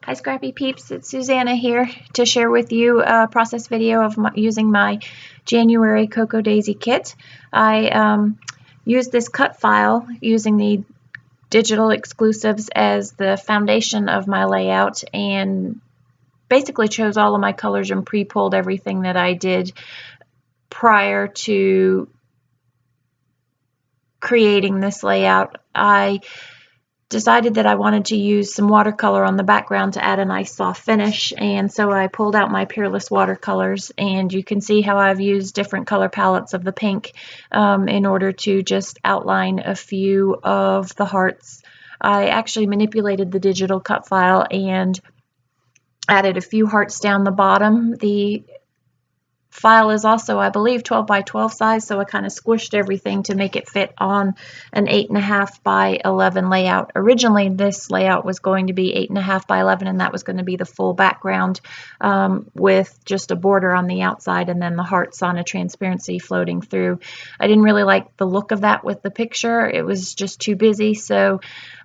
Hi Scrappy Peeps, it's Suzanna here to share with you a process video of using my January Cocoa Daisy kit. I used this cut file using the digital exclusives as the foundation of my layout and basically chose all of my colors and pre-pulled everything that I did prior to creating this layout. I decided that I wanted to use some watercolor on the background to add a nice soft finish, and so I pulled out my Peerless watercolors, and you can see how I've used different color palettes of the pink in order to just outline a few of the hearts. I actually manipulated the digital cut file and added a few hearts down the bottom. The file is also, I believe, 12 by 12 size, so I kind of squished everything to make it fit on an 8.5 by 11 layout. Originally, this layout was going to be 8.5 by 11, and that was going to be the full background with just a border on the outside and then the hearts on a transparency floating through. I didn't really like the look of that with the picture. It was just too busy, so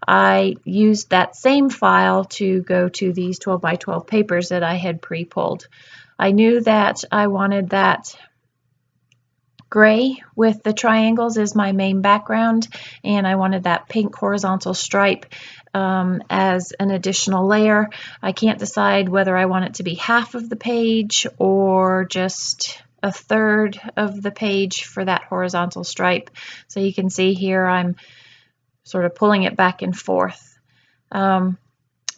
I used that same file to go to these 12 by 12 papers that I had pre-pulled. I knew that I wanted that gray with the triangles as my main background, and I wanted that pink horizontal stripe as an additional layer. I can't decide whether I want it to be half of the page or just a third of the page for that horizontal stripe. So you can see here I'm sort of pulling it back and forth.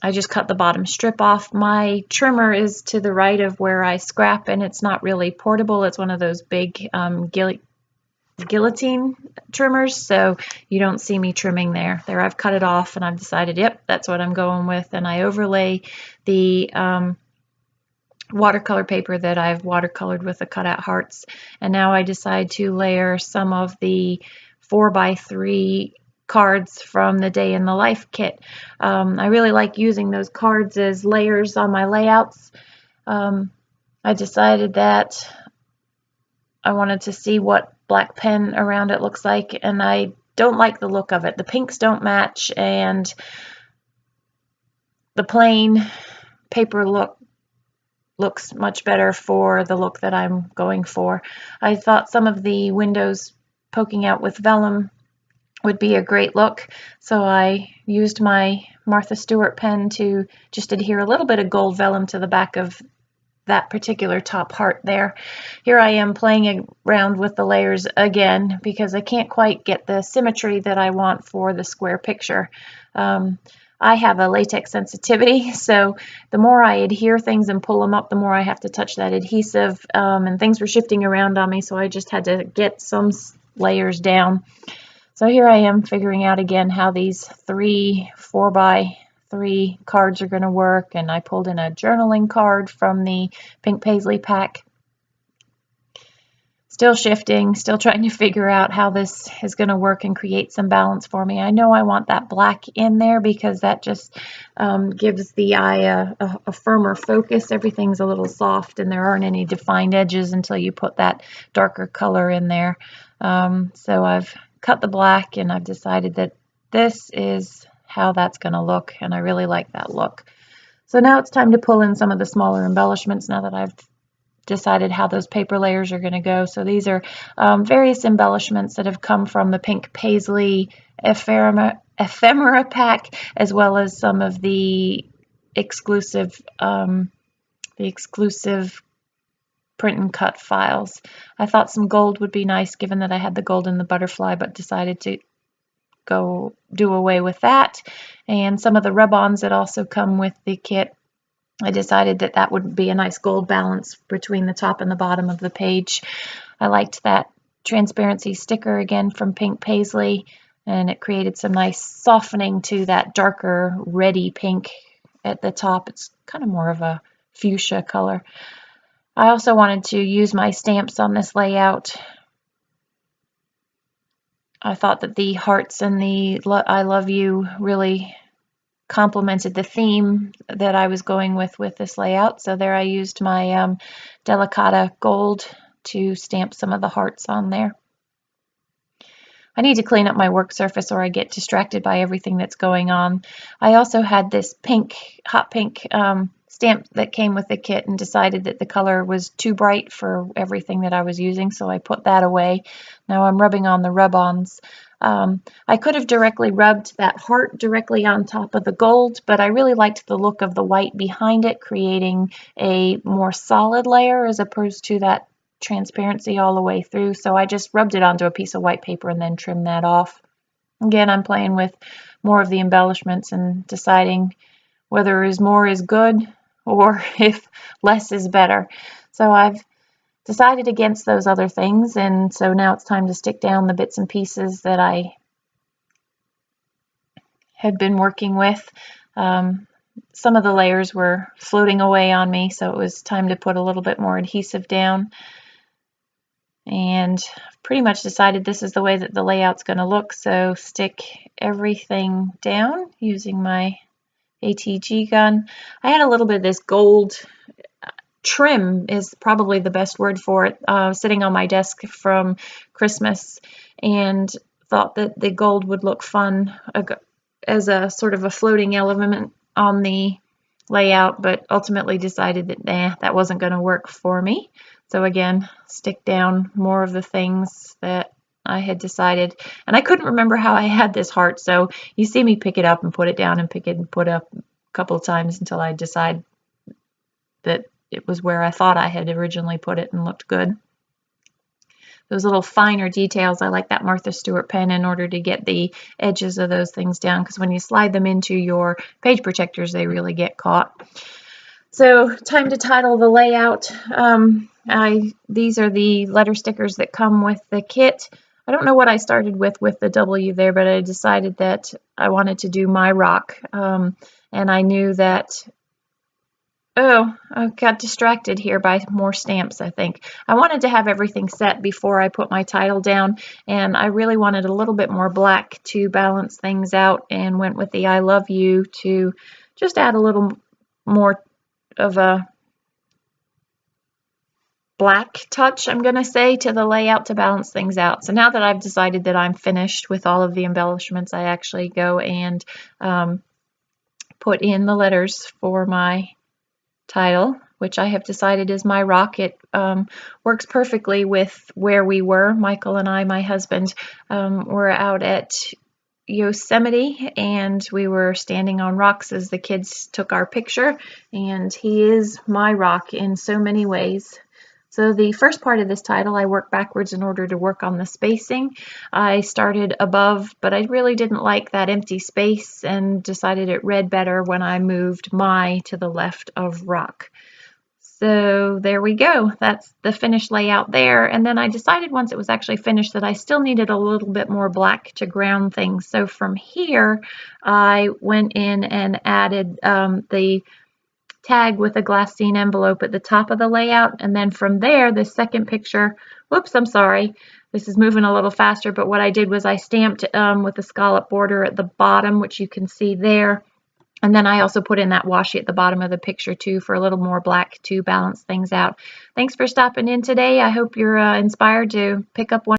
I just cut the bottom strip off. My trimmer is to the right of where I scrap, and it's not really portable. It's one of those big guillotine trimmers, so you don't see me trimming there. There I've cut it off, and I've decided, yep, that's what I'm going with. And I overlay the watercolor paper that I've watercolored with the cutout hearts. And now I decide to layer some of the 4x3 cards from the Day in the Life kit. I really like using those cards as layers on my layouts. I decided that I wanted to see what black pen around it looks like, and I don't like the look of it. The pinks don't match, and the plain paper looks much better for the look that I'm going for. I thought some of the windows poking out with vellum would be a great look, so I used my Martha Stewart pen to just adhere a little bit of gold vellum to the back of that particular top heart there. Here I am playing around with the layers again because I can't quite get the symmetry that I want for the square picture. I have a latex sensitivity, so the more I adhere things and pull them up, the more I have to touch that adhesive, and things were shifting around on me, so I just had to get some layers down. So here I am figuring out again how these 3 4x3 cards are going to work, and I pulled in a journaling card from the Pink Paisley pack. Still shifting, still trying to figure out how this is going to work and create some balance for me. I know I want that black in there because that just gives the eye a firmer focus. Everything's a little soft and there aren't any defined edges until you put that darker color in there. So I've cut the black, and I've decided that this is how that's going to look, and I really like that look. So now it's time to pull in some of the smaller embellishments now that I've decided how those paper layers are going to go. So these are various embellishments that have come from the Pink Paisley ephemera pack, as well as some of the exclusive print and cut files. I thought some gold would be nice given that I had the gold in the butterfly, but decided to go do away with that. And some of the rub-ons that also come with the kit, I decided that that would be a nice gold balance between the top and the bottom of the page. I liked that transparency sticker again from Pink Paisley, and it created some nice softening to that darker reddy pink at the top. It's kind of more of a fuchsia color. I also wanted to use my stamps on this layout. I thought that the hearts and the I love you really complemented the theme that I was going with this layout. So there I used my Delicata gold to stamp some of the hearts on there. I need to clean up my work surface or I get distracted by everything that's going on. I also had this hot pink stamp that came with the kit and decided that the color was too bright for everything that I was using, so I put that away. Now I'm rubbing on the rub-ons. I could have directly rubbed that heart directly on top of the gold, but I really liked the look of the white behind it, creating a more solid layer as opposed to that transparency all the way through. So I just rubbed it onto a piece of white paper and then trimmed that off. Again, I'm playing with more of the embellishments and deciding whether more is good or if less is better. So I've decided against those other things, and so now it's time to stick down the bits and pieces that I had been working with. Some of the layers were floating away on me, so it was time to put a little bit more adhesive down. And pretty much decided this is the way that the layout's going to look, so stick everything down using my ATG gun. I had a little bit of this gold trim is probably the best word for it, sitting on my desk from Christmas, and thought that the gold would look fun as a sort of a floating element on the layout, but ultimately decided that that wasn't going to work for me. So again, stick down more of the things that I had decided, and I couldn't remember how I had this heart, so you see me pick it up and put it down and pick it and put up a couple of times until I decide that it was where I thought I had originally put it and looked good. Those little finer details, I like that Martha Stewart pen in order to get the edges of those things down, because when you slide them into your page protectors, they really get caught. So time to title the layout. These are the letter stickers that come with the kit. I don't know what I started with the W there, but I decided that I wanted to do My Rock, and I knew that I got distracted here by more stamps, I think. I wanted to have everything set before I put my title down, and I really wanted a little bit more black to balance things out, and went with the I love you to just add a little more of a black touch, I'm going to say, to the layout to balance things out. So now that I've decided that I'm finished with all of the embellishments, I actually go and put in the letters for my title, which I have decided is My Rock. It works perfectly with where we were. Michael and I, my husband, were out at Yosemite, and we were standing on rocks as the kids took our picture, and he is my rock in so many ways. So the first part of this title, I worked backwards in order to work on the spacing. I started above, but I really didn't like that empty space and decided it read better when I moved my to the left of rock. So there we go. That's the finished layout there. And then I decided once it was actually finished that I still needed a little bit more black to ground things. So from here, I went in and added the tag with a glassine envelope at the top of the layout, and then from there, the second picture, whoops, I'm sorry, this is moving a little faster, but what I did was I stamped with a scallop border at the bottom, which you can see there, and then I also put in that washi at the bottom of the picture too for a little more black to balance things out. Thanks for stopping in today. I hope you're inspired to pick up one